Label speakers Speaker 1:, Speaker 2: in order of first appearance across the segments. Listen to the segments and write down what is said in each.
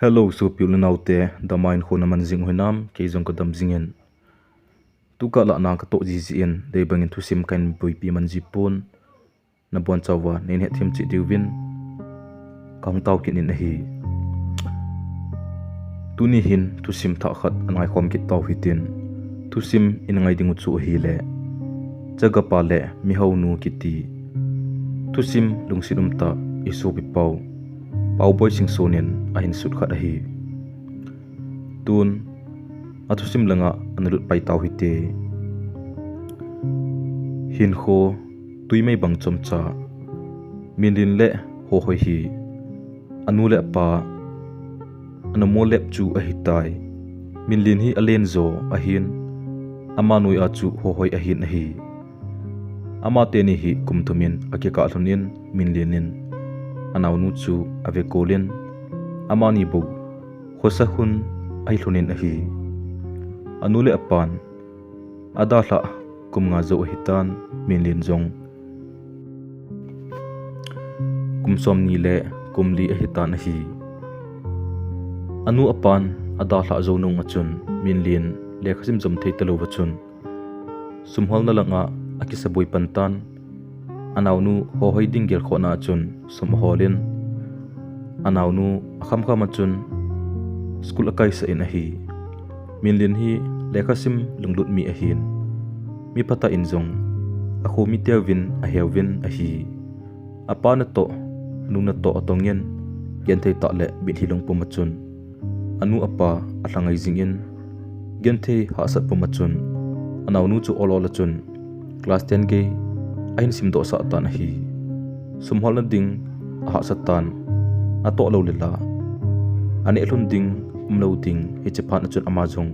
Speaker 1: Hello so piu naute da main kho naman jing hoinam ke jong ko dam jingen tu ka la na ka to ji ji in de bangin thu sim kan bui pi man ji pon na bon chawa ne ne thim chi diwin kang tau kin in hi tu ni hin thu sim tha khat angai khom ki tau hitin thu sim in ngai dingu chu hi le jaga pa le mi ho nu ki ti thu sim lungsidum ta isu pi pau pau boy sing sonen ahin sut khat hi tun atu sim langa analut pai tau hite hin kho tui mai bang chom cha min le ho hoi hi anu le pa anamo lep chu a hi tai min lin hi alen zo ahin ama nui a chu ho hoi ahin hi ama te ni hi kum thumin ake ka thunin min linin anaw nu chu ave kolin amani bu khosa hun ai thunin hi anule apan adala kum nga zo hitan minlin jong kum som ni le kum li hitan hi anu apan adala zo nung achun minlin le khasim jom thei talo wachun sumhol na langa akisaboi pantan anawnu ho hoiding gel khona chun sumholin anawnu akham kham chun school akai sa in hi minlin hi lekhasim lunglut mi ahin mi pata injong akho mi tewin a hewin a hi apa na to nuna to atongyen gen thei ta le bit hilong pumachun anu apa atlangai jingin gen thei ha sat pumachun anawnu chu olol chun class 10 ge ahin sim do sa tan hi sumhol na ding a satan ato lo lela ane hlun ding umlo ding hi chephan chun amazong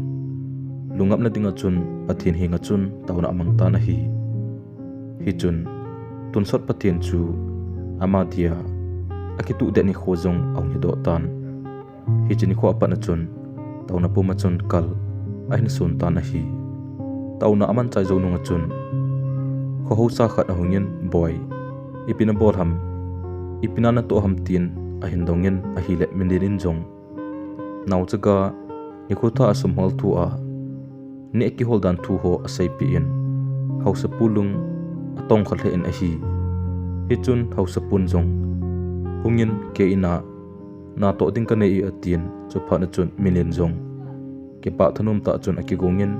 Speaker 1: lungap na ding chun pathin hinga chun tauna amang ta na hi chun tunsot pathin chu ama dia akitu de ni khojong aung hi do tan hi chini kho apa na chun tauna puma chun kal ahin sun ta na hi tauna aman chai zo nunga chun kho ho sa khat ahungin boy ipina bol ham ipina na to ham tin ahin dongin ahi le mindirin jong naw chaga nikhotha asum hol thu a ne ki holdan thu ho asai pi in hausa pulung atong khalhe in ahi hichun hausa pun jong hungin ke ina na to ding ka nei atin chu phana chun milin jong ke pa thanum ta chun akigongin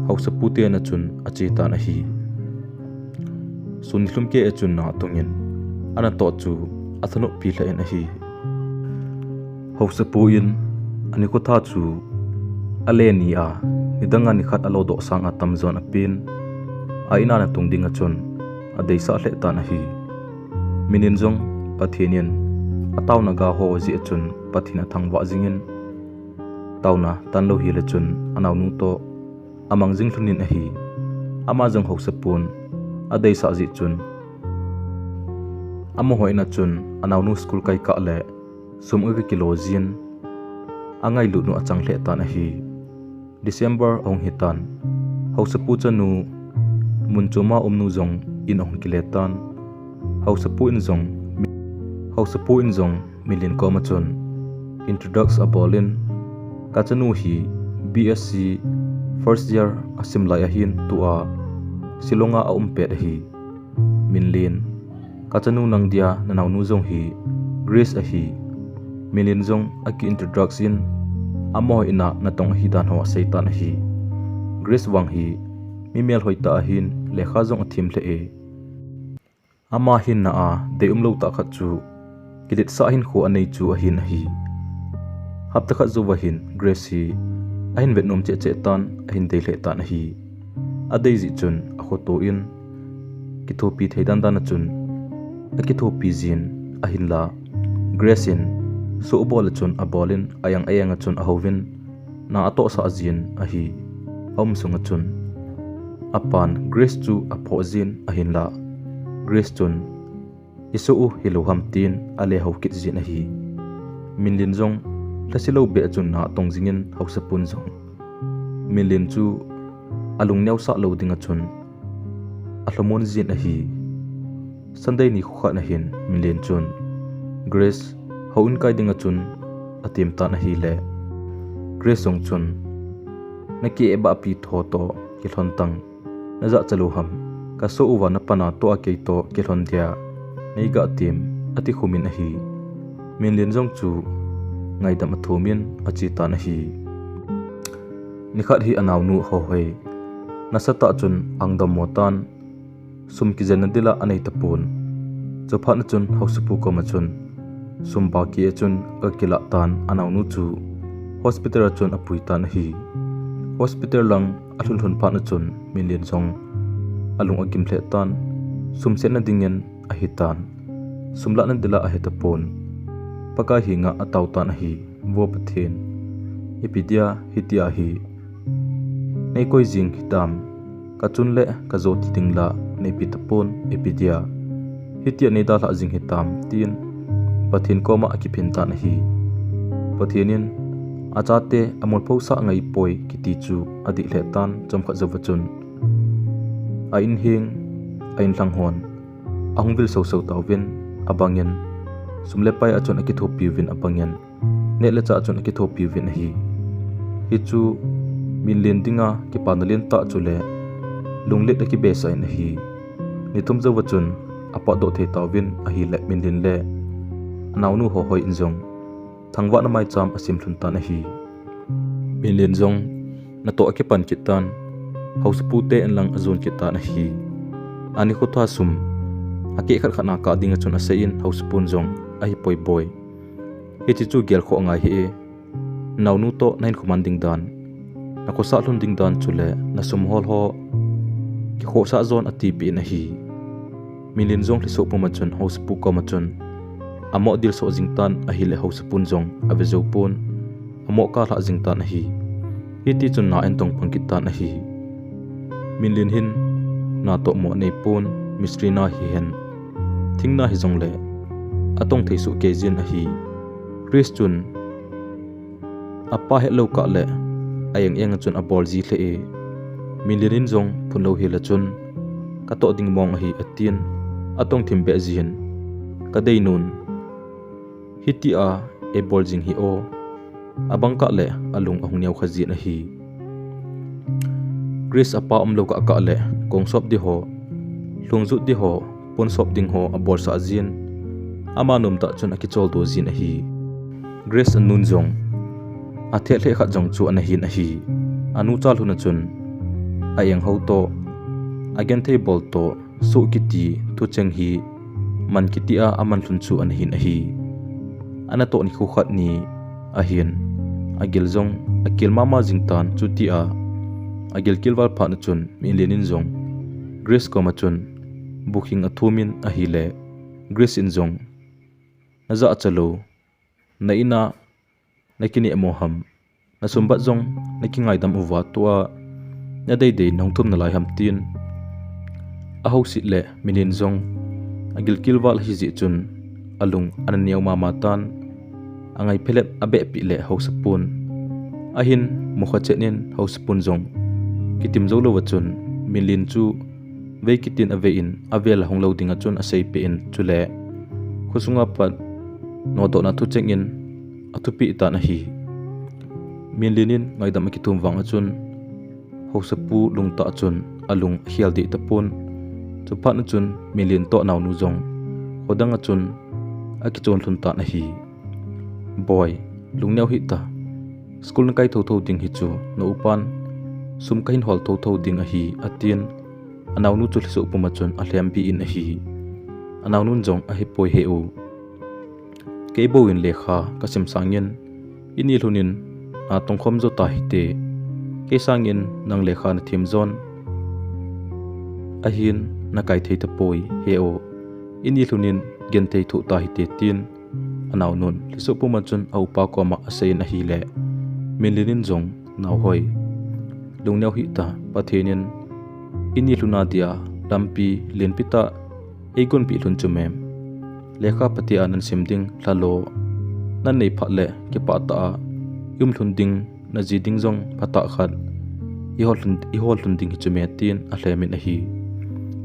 Speaker 1: hausa pute na chun achi ta na hi sunilum ke achun na tongin ana to chu athano pi la in ahi hausa pu in ani ko tha chu aleni a nidanga ni khat alo do sang atam zon apin a ina na tung ding achun adei sa hle ta na hi minin jong pathinian ataw na ga ho ji achun pathina thangwa jingin tawna tanlo hi le chun anaw nu to amang jing thunin a hi ama jong hausa pun adei sa ji chun amo hoina chun anaw nu school kai ka le sum ag kilojin angai lu nu achang hle ta na hi December ong hitan hausa pu chanu munchuma umnu jong in ong kiletan hausa pu in jong milin ko machun introduce abolin kachanu hi BSc first year asim lai ahin tu a silonga a umpet hi minlin kachanu nang dia nanaw nu jong hi grace a hi milin jong aki introduction amo ina natong hidan ho seitan hi grace wang hi mimel hoita ahin lekha jong athim hle e ama hin na a de umlo ta khat chu kilit sa hin kho anei chu ahin hi hapta kha zu wahin grace hi ahin vetnom che che tan ahin de hle tan hi adei ji chun a khoto in kithopi theidan dan chun akithopi jin ahin la grace in so bol chun abolin ayang chun ahovin na ato sa azin ahi om sunga chun apan grace chu aphojin ahin la grace chun isu hilu hamtin ale hokit jin ahi minlin jong lasilo be chun na tongjingin hausa pun jong minlin chu alung new sa lo dinga chun ahlomon jin ahi sunday ni kha na hin minlin chun grace haun kai dinga chun atim ta na hi le Grace song chun na ki eba pi tho to kilhon tang na za chalu ham ka so uwa na pana to a ke to kilhon dia nei ga tim ati khumin a hi min lin jong chu ngai dam athumin achi ta na hi nikhat hi anaw nu ho hoi na sata chun angdam motan sum ki zen dila anei tapun chopha na chun hausupu ko ma chun sum ba ki chun akila tan anaw nu chu hospital chun apui tan hi hospital lang athun thun pa na chun million song alung agim hle tan sum sen na dingen a hitan sumla na dila a hetapon paka hinga ataw tan hi wo pathin epidia hitia hi nei koi jing hitam ka chun le ka zo ti tingla nei pitapon epidia hitia nei da la jing hitam tin pathin koma akiphin tan hi pathinin achate amol phosa ngai poi kiti chu adi hle tan chomkha zawachun a in hing a in langhon ahungbil so so tawin abangin sumle pai achon aki thopi win apangyan ne le cha achon aki thopi win hi hi chu min len dinga ki panalin ta chule lunglet aki besa in hi nitum zawachun apa do the tawin a hi le min lin le anawnu ho hoi injong thangwa na mai cham asim thun ta na hi min len jong na to aki pan kitan house pute en lang azon kita na hi ani khotha sum aki khat khana ka dinga chun ase in house pun jong ai poi boy he chi chu gel kho nga hi nawnu to nain khumanding dan na ko sa hlun ding dan chule na sum hol ho ki kho sa zon ati pi na hi milin jong li so puma chun house pu ko ma chun amo dil so jingtan a hi le house pun jong ave zo pun amo ka la jingtan hi hi ti chun na en tong pangkitan a hi milin hin na to mo nei pun mystery na hi hen thingna hi jong le atong theisu ke jin a hi Christian apa hello ka le ayang eng chun a bol ji hle e milin jong phunlo hi la chun ka to ding mong hi atin atong thimbe jin ka dei nun hitia e bol jing hi o abangka le alung ahung nyau khaji na hi Grace apa omlo ka le kong sop di ho lungzu di ho pon sop ding ho a bol sa jin ama num ta chun akichol do jin a hi Grace anun jong a the hle kha jong chu an hin a hi anu chal huna chun ayang ho to again table to so kiti tu cheng hi man kitia aman hlun chu an hin a hi ana to ni khu khat ni a hin agil jong akil mama jingtan chu ti a agil kilwal pha na chun mi lenin jong Grace ko ma chun booking a thumin a hi le Grace in jong na za chalo na ina nakini emo ham na sumba jong nakingai dam uwa tua na dei dei nongthum na lai ham tin a ho sit le minin jong agil kilwal hi ji chun alung ananiaw mama tan angai phelep abe pi le ho sapun ahin mokha chenin ho sapun jong kitim jolo wachun milin chu ve kitin ave in avel honglo dinga chun asei pe in chule khusunga pat no do na thu cheng in athupi ta na hi milinin ngaidam ki tum wang chun ho sapu lungta chun alung hial di tapun chupa na chun milin to naw nu jong hodanga chun aki chon thun ta na hi boy lungneu hi ta school na kai tho tho ding hi chu no upan sum kain hol tho tho ding a hi atin anaw nu chu hliso puma chun a hliam bi in a hi anaw nun jong a hi poi he u keibo in lekha kasim sangin ini hlunin a tongkhom zo ta hi te ke sangin nang lekha na thim zon a hin na kai thei ta poi he o ini hlunin gen thei thu ta hi te tin anaw nun hliso puma chun au pa ko ma asein a hi le milinin jong naw hoi lungneu hi ta pathenin ini hluna dia lampi lenpita eigon pi hlun chumem lekha pati anan simding hlalo nan nei pha le ke pa ta yum hlun ding na ji ding jong phata khat i hol hlun ding chume tin a hlemin a hi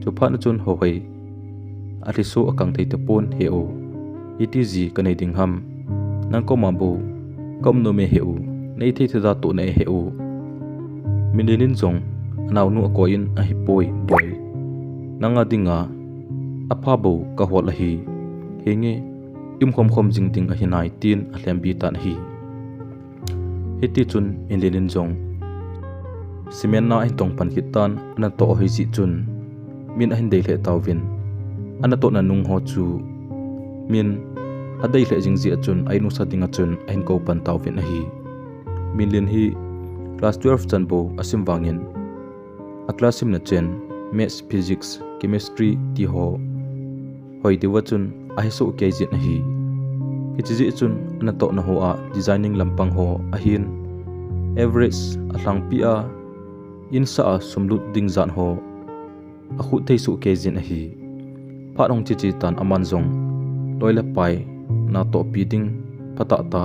Speaker 1: chu pha na chun ho hoi a riso akang thei te pon he o iti ji kanei ding ham nang ko ma bo kom no me heu nei thei thada to nei heu milinin zong anaw nu akoin a hipoi boy nanga dinga aphabo ka hol a hi henge khom khom jing ting a hinai tin a hlem bi tan hi hiti chun milinin zong simen na hin tong pan kitan na to hi si chun min a hin dei le tawvin ana to na nung ho chu min a dei le jing ji a chun ai nu sa dinga chun a hin ko pan tawvin a hi milin hi class 12 chan bo asim wangin a class sim na chen maths physics chemistry ti ho hoi de wachun a hi so ke jit na hi hichi chun ana to na ho a designing lampang ho a hin average a hlang pi a in sa a sumlut ding zan ho a khu thei su ke jin a hi pha rong chi tan aman zong loila pai na to pi ding phata ta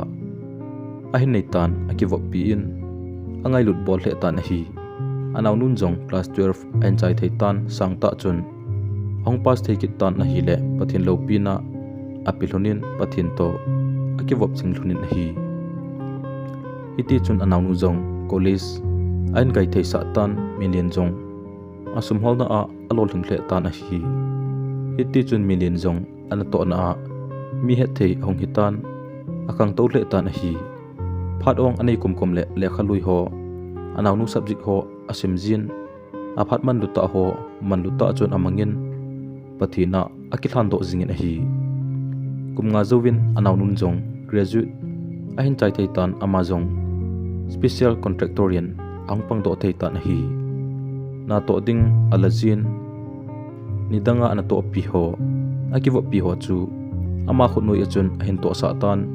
Speaker 1: a hin nei tan a ki vo pi in angai lut bol he tan a hi anaw nun zong class 12 en chai thei tan sang ta chun ong pass thei kit tan na hi le pathin lo pi na apilhonin pathin to a ki vop ching thlunin a hi hiti chun anaw nu zong college ain gai thei sa tan million zong asum hol na a alol hing hle tan a hi hiti chun million zong ana to na a mi he thei hong hitan akang to hle tan a hi phat ong anei kum le lekha lui ho anaw nu subject ho asim jin a phat man lu ta ho man lu ta chun amangin pathina akithan do jingin a hi kum nga zowin anaw nun zong graduate a hin chai thei tan amazon special contractorian ang pang do thei tan a hi na to ding alazin nidanga ana to pi ho akiwo pi ho chu ama khut noi achun a hin to sa tan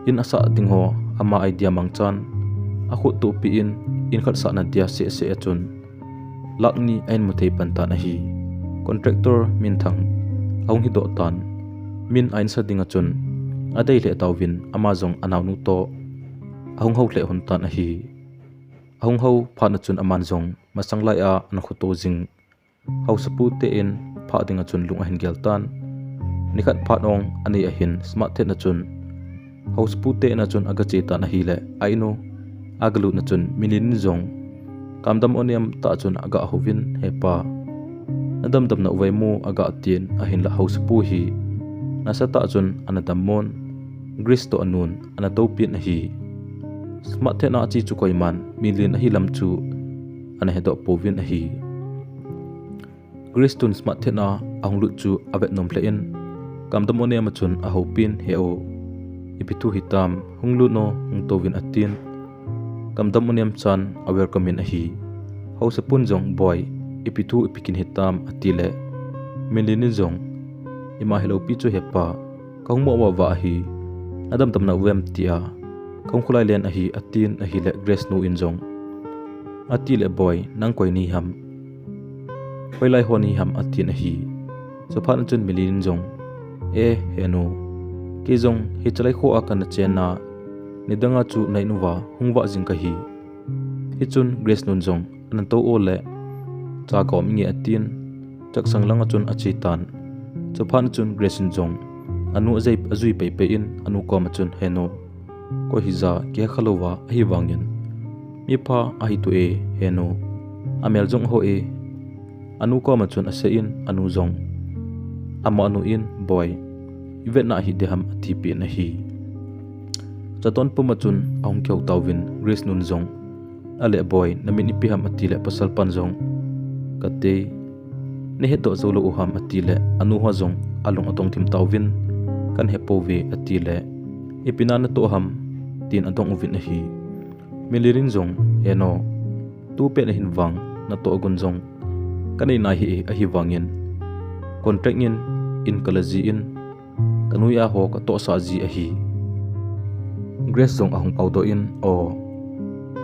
Speaker 1: in asa ding ho ama idea mangchan a khut tu pi in khat sa na dia se achun lakni ain muthei pan tan a hi contractor min thang aung hi do tan min ain sa dinga chun adei le tawvin amazon anaw nu to ahung ho le hon tan a hi ahung ho phana chun aman zong masanglai a an khuto jing hau sapu te in pha dinga chun lung a hin gel tan nikhat phat ong ani a hin smart the na chun hau sapu te na chun aga che tan a hi le aino aglu na chun milin zong kamdam oniam ta chun aga hovin hepa nadam dam na uwaimu aga tin a hin la hau sapu hi nasa ta chun anadam mon gris to anun ana do pin na hi smart the na chi chu koi man milin a hi lam chu ana he do povin a hi gris tun smart the na ahung lu chu avet nom ple in kamdam oniam chun a hopin he o ipitu hitam hunglu no hung tovin atin kamdam oniam chan awer kamin a hi hau sapun jong boy ipitu ipikin hitam atile milin zong ima hello pi chu hepa kaung mo wa hi adam tam na wem tia kaung khulai len a hi atin a hi le grace no in zong atile boy nang koi ni ham koilai honi ham atin a hi so phan chun milin zong heno ke zong he chalai kho akan chen na nidanga chu nainuwa hungwa jing ka hi hi chun grace nun zong anan to ole cha ko mi atin chak sanglanga chun achi tan chophan chun grace zong anu azai azui pe in anu ko ma chun heno ko hiza ke khalowa hi wangin mi pha a hi tu heno amel jong ho anu ko ma chun ase in anu zong ama anu in boy ivet na hi deham athi pi na hi chaton puma chun aung kyau tawin grace nun zong ale boy namin ipiham atile pasal pan zong kate ne he to zolo uham atile anu ha zong alung atong thim tawin kan he pove atile ipinana to ham tin atong uvin hi milirin zong eno tu pe na hinwang na to gun zong kanai na hi a hi wangin contract in kalaji in kanuya ho ka to sa ji a hi grace zong ahung auto in o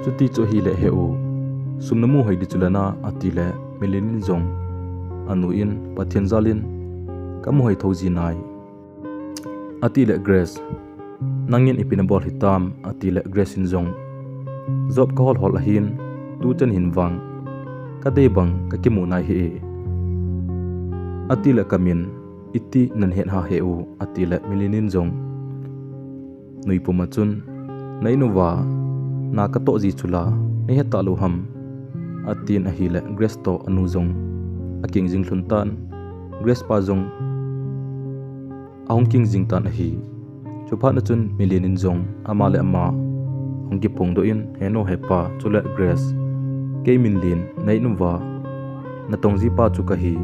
Speaker 1: chuti cho hi le he o sumnamu hoi di chulana atile milinin zong anu in pathian zalin kamu hoi thoji nai atile grace nangin ipinabol hitam atile grace in zong job ka hol ahin tu chen hin wang ka de bang ka kimu nai hi atile kamin iti nan hen ha he o atile milinin zong nui puma chun na inuwa na kato zi chula ni heta loham atin ahile Grace to anuzong aking jingluntan Grace pa zong ahong king jingtan ahi chupa na chun milinin zong amale ama hong gipong doin heno hepa chula Grace kay minlin na inuwa na tongzi pa chu kahi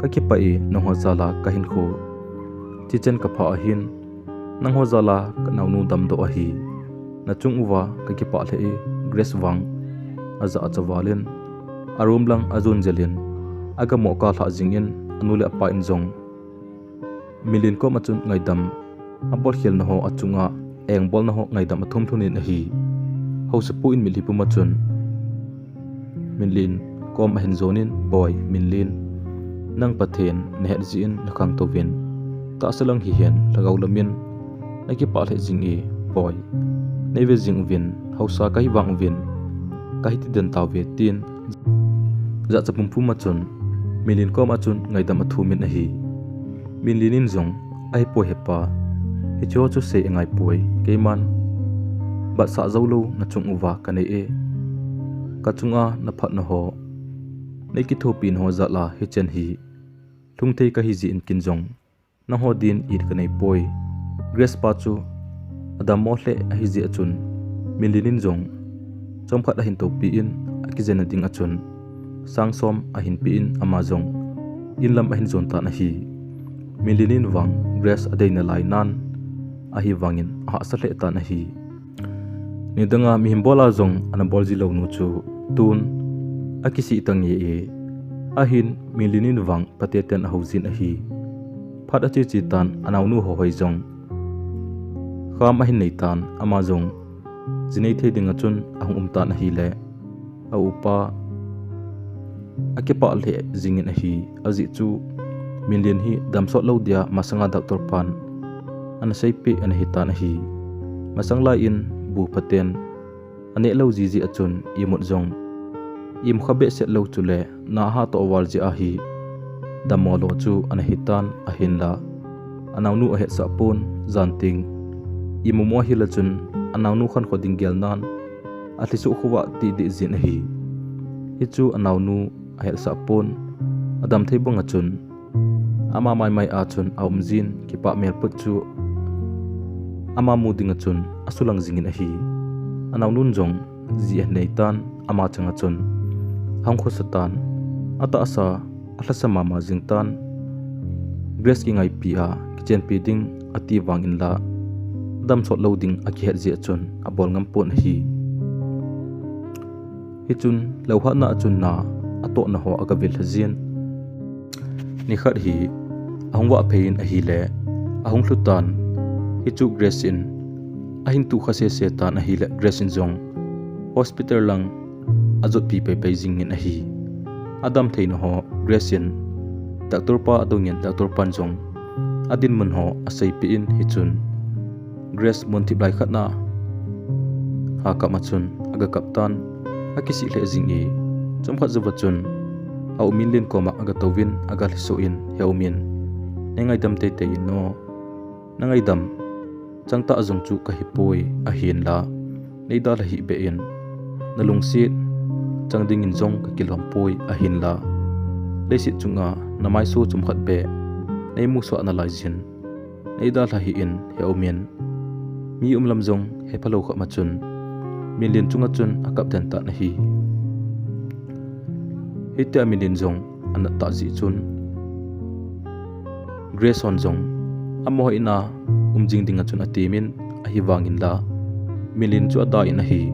Speaker 1: kakipai nang hozala kahin ko chichen kapha ahin nang hozala kanaunu damdo ahi na chung uwa kakipa le Grace wang aza achawalin arum lang azun jelin aga mo ka tha jingin anule apa injong milin ko machun ngaidam abol khel na ho achunga eng bol na ho ngaidam athum thunin ahi hausapu in milipu machun milin kom ahin zonin boy minlin nang pathen neher jin nakhang tovin ta salang hi hen lagaw lamin nakipa le jingi boy neve jing vin hausa kai wang vin kai ti den taw ve tin za chapum phu machun milin ko machun ngaidam athumin ahi minlinin zong ai po hepa hi cho chu se ngai poi keiman ba sa zolo na chung uwa kanei e kachunga na phat na ho nei ki thopin ho zala hi chen hi thungthei ka hi ji in kinjong na ho din ir kanei poi Grace pa chu adam mo hle a hi ji achun milinin zong chomkhat a hin to pi in akizena ding achun sangsom a hin pi in amazong inlam a hin zon ta na hi milinin wang Grace adeina lai nan a hi wangin a asale ta na hi nidanga mi himbola zong anabolji lo nu chu tun akisi itang ye e ahin milinin wang pateten ahozin ahi phat achi chi tan anawnu ho hoi zong kham ahin nei tan amazong jinei thei dinga chun ahung umtan ahi le a upa akepa le jingin ahi aji chu million hi damsot lo dia masanga doctor pan ana saipi ana hitan ahi masangla in bu paten ane lo ji achun imut zong im khabe set lo chule na ha to wal ji ahi damolo chu ana hitan ahin la anawnu a het sa pon zanting imumo hi la chun anawnu khan khoding gel nan athisu khuwa ti di jin ahi hi chu anawnu a het sa pon adam theibong achun ama mai a chun aumjin ki pa mel put chu ama muding achun asulang jingin ahi anawnun jong ji nei tan ama changa chun hangkho satan ata asa ahlasa mama jingtan Grace ki ngai pia kichen pi ding ati wangin la dam sot loading aki het ji achun abol ngam pon hi hi chun lauha na achun na ato na ho aga vil hazin ni khat hi ahungwa phein ahi le ahung hlutan hi chu Grace in ahin tu khase se tan ahi le Grace in zong hospital lang azot pi pe beijing in ahi adam thein ho Grace in doctor pa adongin doctor panjong adin mun ho asai pi in hi chun Grace multiply khatna ha ka machun aga kaptan akisi le jingi chomkha zawachun au minlin koma aga towin aga liso in heumin nengai dam te te no nangai dam changta azong chu ka hipoi a hin la neida la hi be in nalungsit changding in zong ka kilom poi a hin la leisit chunga namai so chumkhat be nei mu so analyzin neida la hi in heumin mi umlam zong he phalo kha machun million chunga chun akap den ta na hi hitia million zong an ta ji chun Grace on zong amo ina umjing dinga chun atimin ahi wangin la million chu ada in hi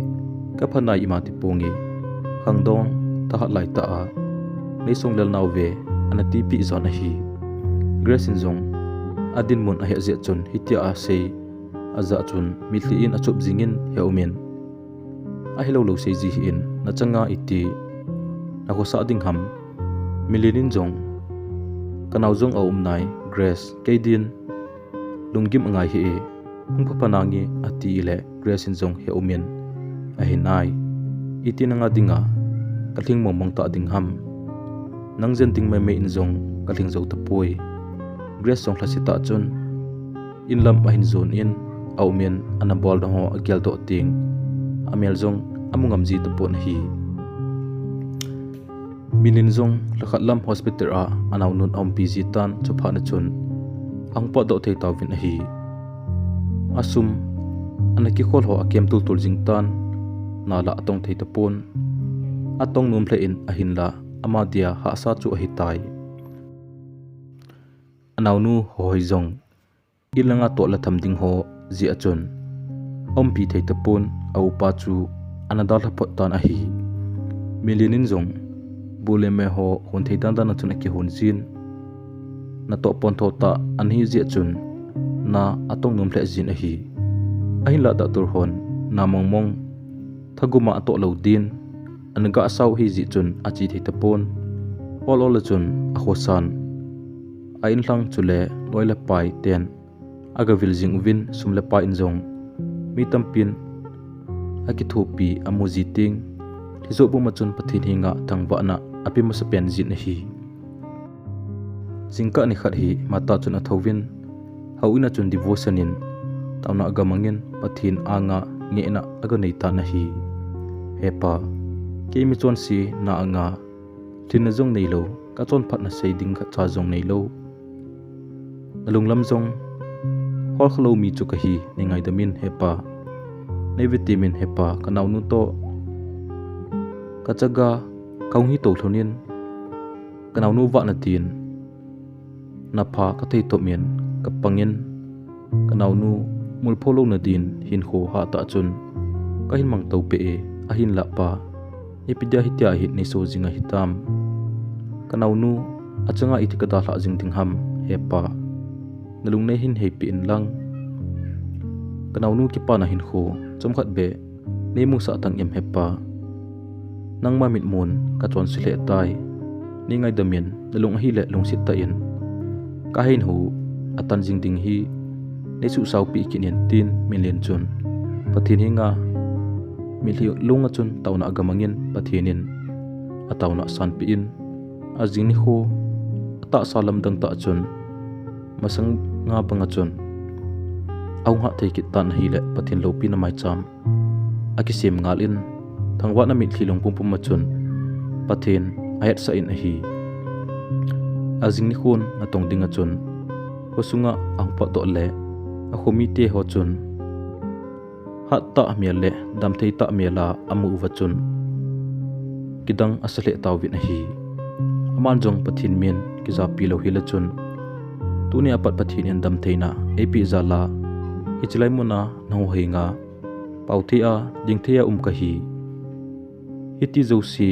Speaker 1: ka phana ima ti pongi khangdong ta hat lai ta a nei song lel naw ve anati pi zon hi Grace in zong adin mun a he je chun hitia a sei aza chun mitli in achup jingin heumin a hello lo sei ji in na changa iti na ko sa ding ham milinin jong kanaw jong a umnai Grace keidin lunggim angai hi hung papanangi ati le Grace in jong heumin a hinai iti nanga dinga kathing momong ta ding ham nangjen ting mai in jong kathing zo tapoi Grace jong hlasita chun inlam a hin zone in aumen anabol na ho agyal to ting amel zong amungam ji to pon hi minin zong lakatlam hospital a anaw nun om PG tan chopha na chun ang po do thei tawin hi asum anaki khol ho akem tul tul jing tan nala atong thei to pon atong num hle in ahin la amadia ha sa chu hi tai anaw nu hoi zong ilanga to la tham ding ho ji achun om pi thei to pon au pa chu anadal ha pot tan a hi milinin zong bule me ho hun thei dan dan chun ki hun jin na to pon tho ta an hi ji chun na atong num hle jin a hi ahin la da tur hon na mong mong thaguma to lo din anga asaw hi ji chun achi thei ta pon ol ol chun a khosan ain hlang chule loila pai ten aga viljing win sumle pa in zong mi tampin aki thopi amuji ting hizo bu machun pathin hinga thangwa na api masapen jin hi jingka ni khat hi mata chun a thowin hauina chun devotionin tauna aga mangin pathin anga nge na aga nei ta na hi hepa ke mi chon si na anga thin zong nei lo ka chon phat na sei ding kha cha zong nei lo alunglam zong hol khlo mi chu ka hi ningai damin hepa nei vitamin hepa kanau nu to kachaga kaung hi to thonin kanau nu wa na tin na pha ka thei to men ka pangin kanau nu mul pholo na din hin kho ha ta chun ka hin mang to pe e a hin la pa epidya hitya hit ni so jinga hitam kanau nu achanga itika da hla jing ting ham hepa nalung nei hin hei pi in lang kanau nu ki pa na hin kho chomkhat be nei mu sa tang em hepa nangma mit mun ka chon sile tai ni ngai damin nalung hi le lung sit ta in ka hin hu atan jing ding hi nei su sau pi kinian tin million chun pathin hinga milhi lunga chun tauna agamangin pathinin atauna san pi in ajing ni kho ata salam dang ta chun masang nga panga chun aung ha thei kit tan hi le pathin lo pi na mai cham akisim ngal in thangwa na mit thilong pum pum machun pathin ayat sa in a hi ajing ni khun na tong dinga chun hosunga ang pa to le a khomi te ho chun hat ta miale dam thei ta miala amu wa chun kidang asale tawin a hi aman jong pathin min ki za pi lo hi la chun tuni apat pathin in dam theina epi zala hichilai muna nau heinga pauthia dingthia ka hi hiti zosi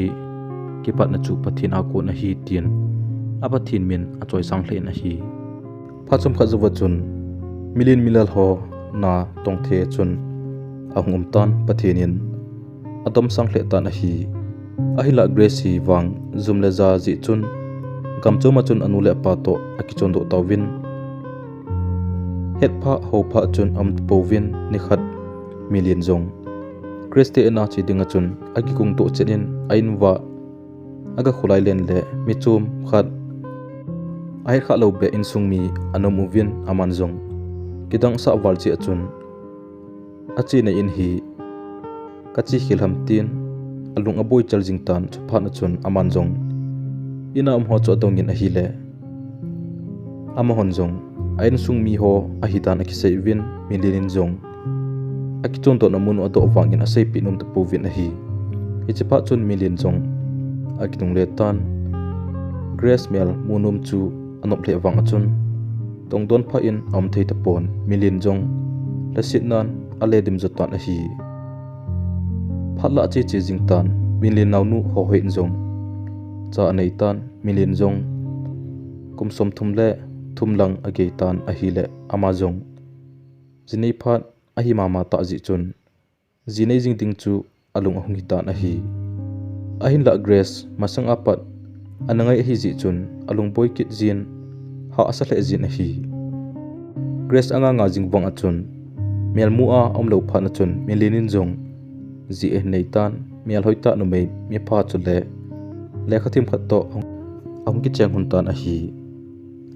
Speaker 1: ke pat na chu pathin a ko na hi tin apathin min a choi sang hle na hi phachum kha zuwa chun milin milal ho na tongthe chun ahungum tan pathinin atom sang hle ta na hi ahila grace wang zumle za ji chun gamcho ma chun anule pa to akichon do tawin het pha ho pha chun am povin ni khat million zong kriste ena chi dinga chun aki kung to chenin ainwa aga khulai len le mi chum khat ai kha lo be in sungmi anomuvin aman zong kidang sa wal chi achun achi na in hi kachi khilham tin alung aboi chaljing tan chupha na chun aman zong ina ho cho dongin a hi le ama hon zong ain sungmi ho a hi dan akisei win milinin zong akichon to na mun ado wangin asei pinum to povin a hi ichipa chun milin zong akitung le tan grace mel munum chu anop le wang achun tongdon pha in am thei ta pon milin zong la sitnan ale dim zotan a hi phatla che che jing tan milin naw nu ho hoin zong cha nei tan milin zong kum som thumle thumlang age tan a hi le ama zong jinei phat a hi mama ta ji chun jinei jing ting chu alung ahung hi tan a hi ahin la grace masang apat anangai hi ji chun alung boy kit jin ha asale jin a hi grace anga nga jingwang achun melmu a omlo phana chun melinin zong ji e nei tan mel hoita no me mi pha chule le khathim khat to ong ki cheng hun tan a hi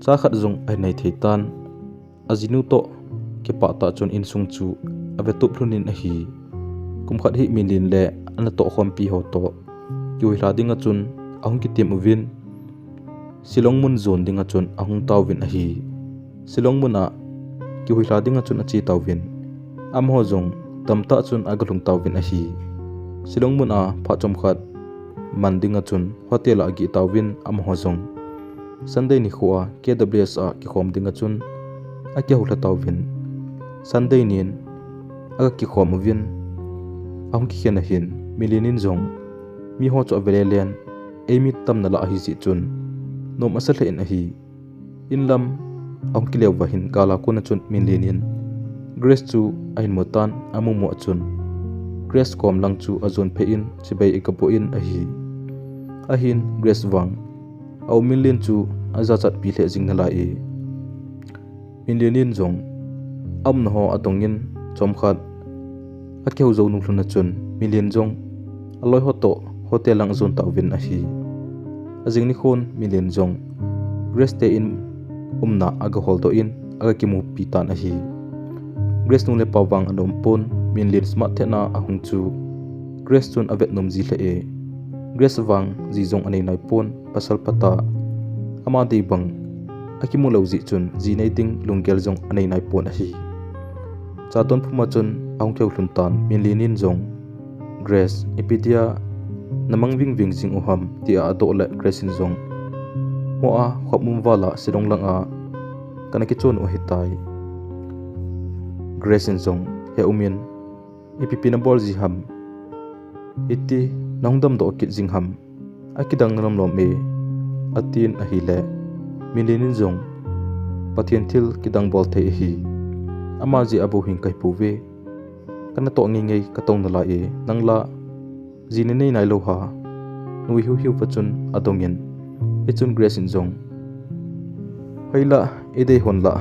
Speaker 1: cha khat zong ai nei thei tan azinu to ki pa ta chun in sung chu ave tup hlunin a hi kumkhat hi milin le ana to khom pi ho to ki hui la dinga chun ahung ki tim uvin silong mun zone dinga chun ahung tawin a hi silong muna ki hui la dinga chun a chi tawin am ho zong tamta chun agalung tawin a hi silong muna pha chom khat mandinga chun hotel a gi tawin am ho zong Sunday ni khuwa KWS a ki khom dinga chun a ki hula tawin Sunday nin aga ki khom vin ahung ki khena hin milinin zong mi ho cho velelen emi tam na la hi si chun nom asal in a hi in lam ahung ki lewa hin kala kuna chun milinin Grace chu a hin mutan amu mo chun Grace kom lang chu azon phe in sibai ikapo in a hin Grace wang au milin chu aza chat pi le jing na la e milinin zong am no ho atongin chom khat akheu zo nu hluna chun milin zong aloi ho to hotel lang zon ta win a hi azing ni khon milin zong Grace te in umna aga hol to in aga ki mu pi tan a hi Grace nu le pawang anom pon milin smart thena ahung chu Grace chun avet nom ji le e Grace wang ji zong anei nai pon pasal pata ama dei bang akimu lo ji chun ji nei ding lungel zong anei nai pon a hi chaton phuma chun ahung kheu hlun tan milinin zong Grace epidia namang wing wing jing oham ti a to le Grace in zong mo a khopmum wala sidong lang a kana ki chon o hitai Grace in zong he umin ipipina bol ji ham iti nongdam do kit jing ham akidang nam lom e atin a hi le milinin zong pathian thil kidang bol the hi ama ji abu hing kai puwe kana to ngi ngai katong nala e nangla jine nei nai lo ha nui hu hu pachun adongin echun Grace in zong haila ede honla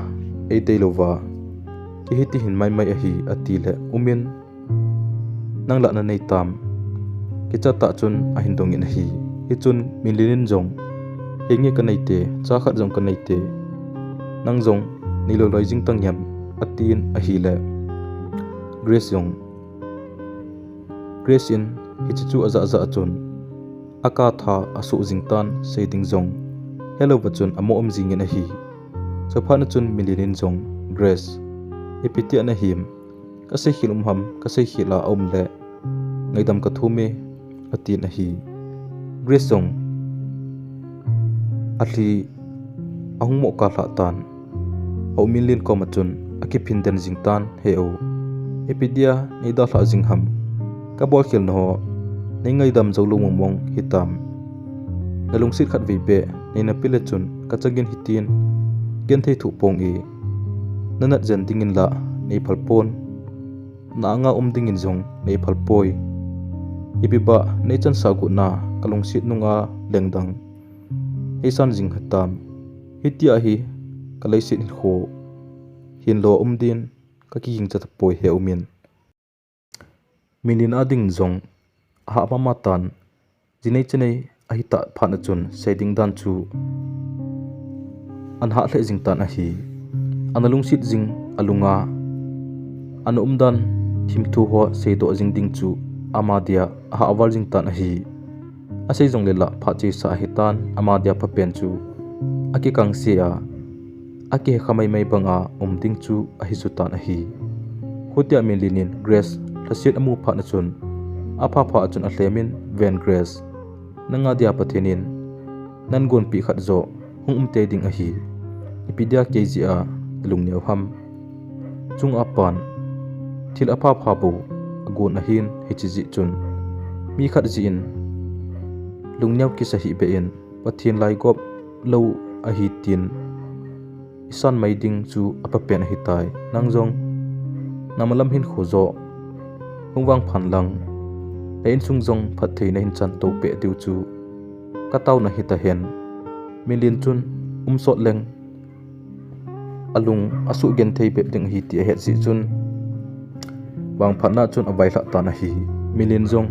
Speaker 1: ede lova ki hiti hin mai mai a hi atile umin nangla na nei tam kicha ta chun a hindong in hi chun milinin zong hengi kanaite cha khat jong kanaite nang zong nilo loi jing tang yam atin a hi le Grace yong Grace in hichu aza aza chun aka tha asu jingtan seiding zong hello bachun amo om jing in a hi chophana chun milinin zong Grace epiti ana him kase hilum ham kase hila om le ngaidam ka thume atin a hi Grace zong athi ahung mo ka la tan au milin ko machun aki phinden jingtan he o epidia ni da la jing ham ka bol khel no nei ngai dam zo lu mong hitam ngalung sit khat ve be nei na pile chun ka chagin hitin gen thei thu pong e nanat jan dingin la nei phalpon na nga dingin zong nei phalpoi ibiba nei chan sagu na kalung sit nunga lengdang eisan jing hatam hitia hi kalai sit kho hin lo din ka ki hing chat poi he umin milin ading zong ha ma matan jinei chenei ahi ta phana chun seding dan chu an ha hle jing tan a hi analung sit jing alunga an dan thim thu ho sei do jing ding chu amadia ha awal jing tan a hi asei jong lela pha chi sa hitan amadia pa pen chu aki kang sia aki khamai mai banga ding chu a hi su tan a hi hutia milinin Grace thasit amu pha na chun apha pha chun a hlemin ven Grace nanga dia pathenin nan gon pi khat zo hung te ding a hi ipidia kg a lungneu ham chung apan thil apha pha bu agun a hin hichi chun mi khat ji in lungneu ki sahi be in pathin lai gop lo a hi tin isan mai ding chu apa pen hi tai nangjong namalam hin khozo hungwang phan lang ein sungjong phat thei na hin chan to pe tiu chu kataw na hita hen milin chun sot leng alung asu gen thei pe ding hi ti he si chun wang phan na chun awai la ta na hi milin jong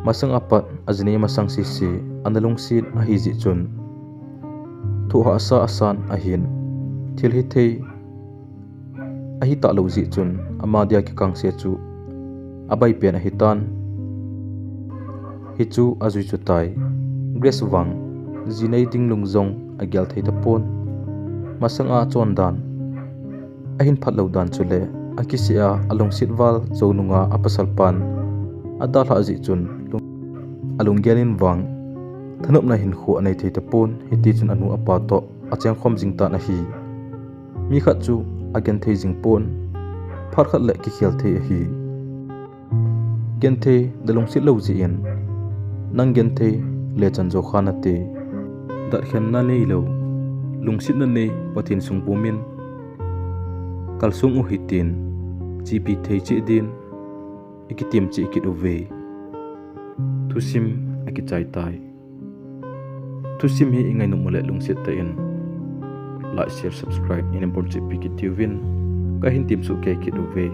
Speaker 1: masang apat ajni masang si analung sit a hi ji chun thu ha sa asan a hin thil hi thei ahi ta lo zi chun amadia ki kang se chu abai pen a hitan hi chu azui chu tai Grace Wang zinei ding lungjong a gyal thei ta pon masanga chon dan ahin phatlo dan chule akisia along sitwal zonunga apasalpan adala azi chun alung gelin wang thanop na hin khu anei thei ta pon hiti chun anu apa to acheng khom jing ta na hi mi khat chu again thei jing pon phar khat le ki khel thei hi gen thei dalung sit lo ji in nang gen thei le chan jo khana te dar khen na nei lo lungsit na nei pathin sung pumin kalsung u hitin gp thei chi din ikitim chi ikit uve thusim akichai tai thusim hi ingai no mole lungsit ta in like share subscribe in important pk tuvin ka hin tim su ke kit uve